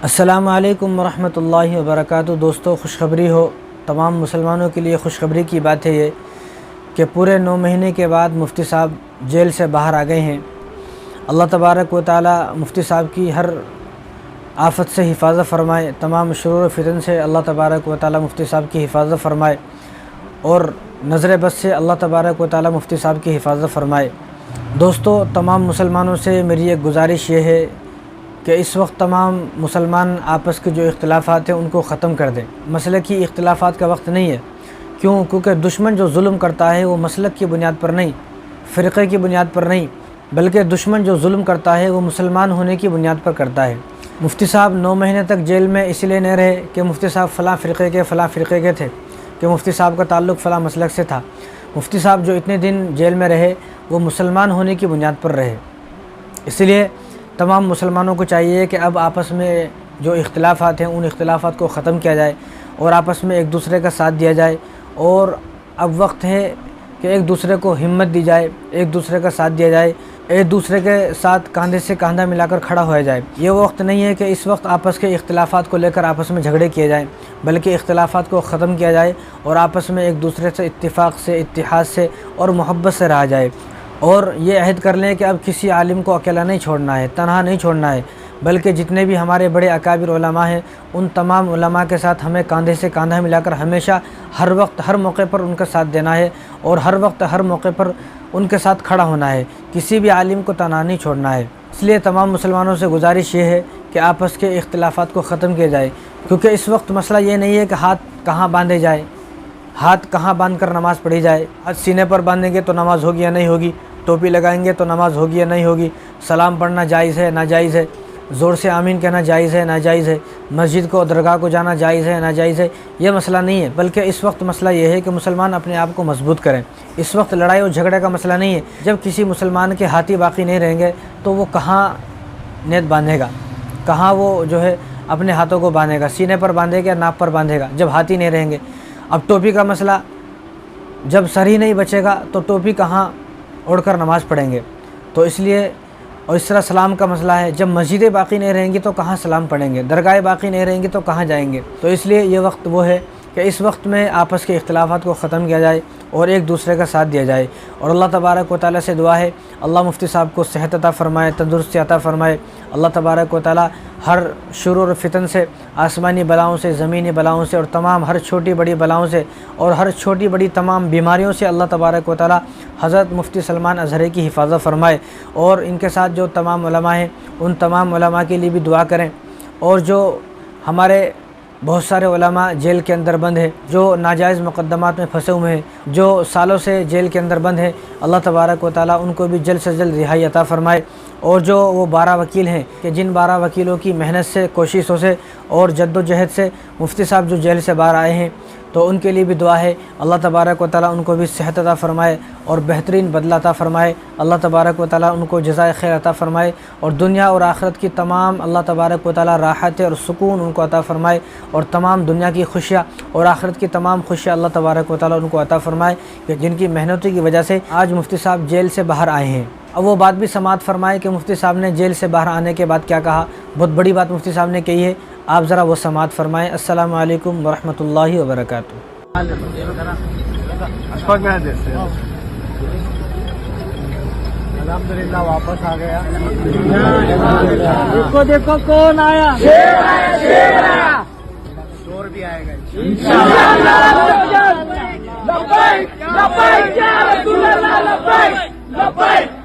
السلام علیکم ورحمۃ اللہ وبرکاتہ۔ دوستو، خوشخبری ہو، تمام مسلمانوں کے لیے خوشخبری کی بات ہے یہ کہ پورے 9 مہینے کے بعد مفتی صاحب جیل سے باہر آ گئے ہیں۔ اللہ تبارک و تعالی مفتی صاحب کی ہر آفت سے حفاظت فرمائے، تمام شرور و فتن سے اللہ تبارک و تعالی مفتی صاحب کی حفاظت فرمائے، اور نظر بد سے اللہ تبارک و تعالی مفتی صاحب کی حفاظت فرمائے۔ دوستو، تمام مسلمانوں سے میری ایک گزارش یہ ہے کہ اس وقت تمام مسلمان آپس کے جو اختلافات ہیں ان کو ختم کر دیں۔ مسلک کی اختلافات کا وقت نہیں ہے، کیونکہ دشمن جو ظلم کرتا ہے وہ مسلک کی بنیاد پر نہیں، فرقے کی بنیاد پر نہیں، بلکہ دشمن جو ظلم کرتا ہے وہ مسلمان ہونے کی بنیاد پر کرتا ہے۔ مفتی صاحب 9 مہینے تک جیل میں اس لیے نہیں رہے کہ مفتی صاحب فلاں فرقے کے تھے، کہ مفتی صاحب کا تعلق فلاں مسلک سے تھا۔ مفتی صاحب جو اتنے دن جیل میں رہے وہ مسلمان ہونے کی بنیاد پر رہے۔ اس لیے تمام مسلمانوں کو چاہیے کہ اب آپس میں جو اختلافات ہیں ان اختلافات کو ختم کیا جائے اور آپس میں ایک دوسرے کا ساتھ دیا جائے، اور اب وقت ہے کہ ایک دوسرے کو ہمت دی جائے، ایک دوسرے کا ساتھ دیا جائے، ایک دوسرے کے ساتھ کاندھے سے کاندھا ملا کر کھڑا ہوا جائے۔ یہ وقت نہیں ہے کہ اس وقت آپس کے اختلافات کو لے کر آپس میں جھگڑے کیے جائیں، بلکہ اختلافات کو ختم کیا جائے اور آپس میں ایک دوسرے سے اتفاق سے، اتحاد سے اور محبت سے رہا جائے۔ اور یہ عہد کر لیں کہ اب کسی عالم کو اکیلا نہیں چھوڑنا ہے، تنہا نہیں چھوڑنا ہے، بلکہ جتنے بھی ہمارے بڑے اکابر علماء ہیں ان تمام علماء کے ساتھ ہمیں کاندھے سے کاندھا ملا کر ہمیشہ ہر وقت ہر موقع پر ان کا ساتھ دینا ہے، اور ہر وقت ہر موقع پر ان کے ساتھ کھڑا ہونا ہے، کسی بھی عالم کو تنہا نہیں چھوڑنا ہے۔ اس لیے تمام مسلمانوں سے گزارش یہ ہے کہ آپس کے اختلافات کو ختم کیا جائے، کیونکہ اس وقت مسئلہ یہ نہیں ہے کہ ہاتھ کہاں باندھے جائے، ہاتھ کہاں باندھ کر نماز پڑھی جائے۔ ہاتھ سینے پر باندھیں گے تو نماز ہوگی یا نہیں ہوگی، ٹوپی لگائیں گے تو نماز ہوگی یا نہیں ہوگی، سلام پڑھنا جائز ہے ناجائز ہے، زور سے آمین کہنا جائز ہے ناجائز ہے، مسجد کو درگاہ کو جانا جائز ہے ناجائز ہے، یہ مسئلہ نہیں ہے۔ بلکہ اس وقت مسئلہ یہ ہے کہ مسلمان اپنے آپ کو مضبوط کریں۔ اس وقت لڑائی اور جھگڑے کا مسئلہ نہیں ہے۔ جب کسی مسلمان کے ہاتھی باقی نہیں رہیں گے تو وہ کہاں نیت باندھے گا، کہاں وہ جو ہے اپنے ہاتھوں کو باندھے گا، سینے پر باندھے گا یا ناک پر باندھے گا جب ہاتھی نہیں رہیں گے۔ اب ٹوپی کا مسئلہ، جب سر ہی نہیں بچے گا تو ٹوپی کہاں اوڑھ کر نماز پڑھیں گے؟ تو اس لیے، اور اس طرح سلام کا مسئلہ ہے، جب مسجدیں باقی نہیں رہیں گی تو کہاں سلام پڑھیں گے، درگاہیں باقی نہیں رہیں گی تو کہاں جائیں گے؟ تو اس لیے یہ وقت وہ ہے کہ اس وقت میں آپس کے اختلافات کو ختم کیا جائے اور ایک دوسرے کا ساتھ دیا جائے۔ اور اللہ تبارک و تعالیٰ سے دعا ہے اللہ مفتی صاحب کو صحت عطا فرمائے، تندرستی عطا فرمائے۔ اللہ تبارک و تعالیٰ ہر شرور و فتن سے، آسمانی بلاؤں سے، زمینی بلاؤں سے، اور تمام ہر چھوٹی بڑی بلاؤں سے اور ہر چھوٹی بڑی تمام بیماریوں سے اللہ تبارک و تعالیٰ حضرت مفتی سلمان اظہری کی حفاظت فرمائے۔ اور ان کے ساتھ جو تمام علماء ہیں ان تمام علماء کے لیے بھی دعا کریں، اور جو ہمارے بہت سارے علماء جیل کے اندر بند ہیں، جو ناجائز مقدمات میں پھنسے ہوئے ہیں، جو سالوں سے جیل کے اندر بند ہیں، اللہ تبارک و تعالیٰ ان کو بھی جلد سے جلد رہائی عطا فرمائے۔ اور جو وہ 12 وکیل ہیں کہ جن 12 وکیلوں کی محنت سے، کوششوں سے اور جد و جہد سے مفتی صاحب جو جیل سے باہر آئے ہیں، تو ان کے لیے بھی دعا ہے اللہ تبارک و تعالیٰ ان کو بھی صحت عطا فرمائے اور بہترین بدلہ عطا فرمائے۔ اللہ تبارک و تعالیٰ ان کو جزائے خیر عطا فرمائے، اور دنیا اور آخرت کی تمام اللہ تبارک و تعالیٰ راحت اور سکون ان کو عطا فرمائے، اور تمام دنیا کی خوشیاں اور آخرت کی تمام خوشیاں اللہ تبارک و تعالیٰ ان کو عطا فرمائے، کہ جن کی محنتوں کی وجہ سے آج مفتی صاحب جیل سے باہر آئے ہیں۔ اب وہ بات بھی سماعت فرمائے کہ مفتی صاحب نے جیل سے باہر آنے کے بعد کیا کہا۔ بہت بڑی بات مفتی صاحب نے کہی ہے، آپ ذرا وہ سماعت فرمائیں۔ السلام علیکم ورحمۃ اللہ وبرکاتہ۔ الحمدللہ واپس آ گیا۔ دیکھو کون آیا، شور بھی آئے گا انشاءاللہ۔ لبیک لبیک یا رسول اللہ، لبیک لبیک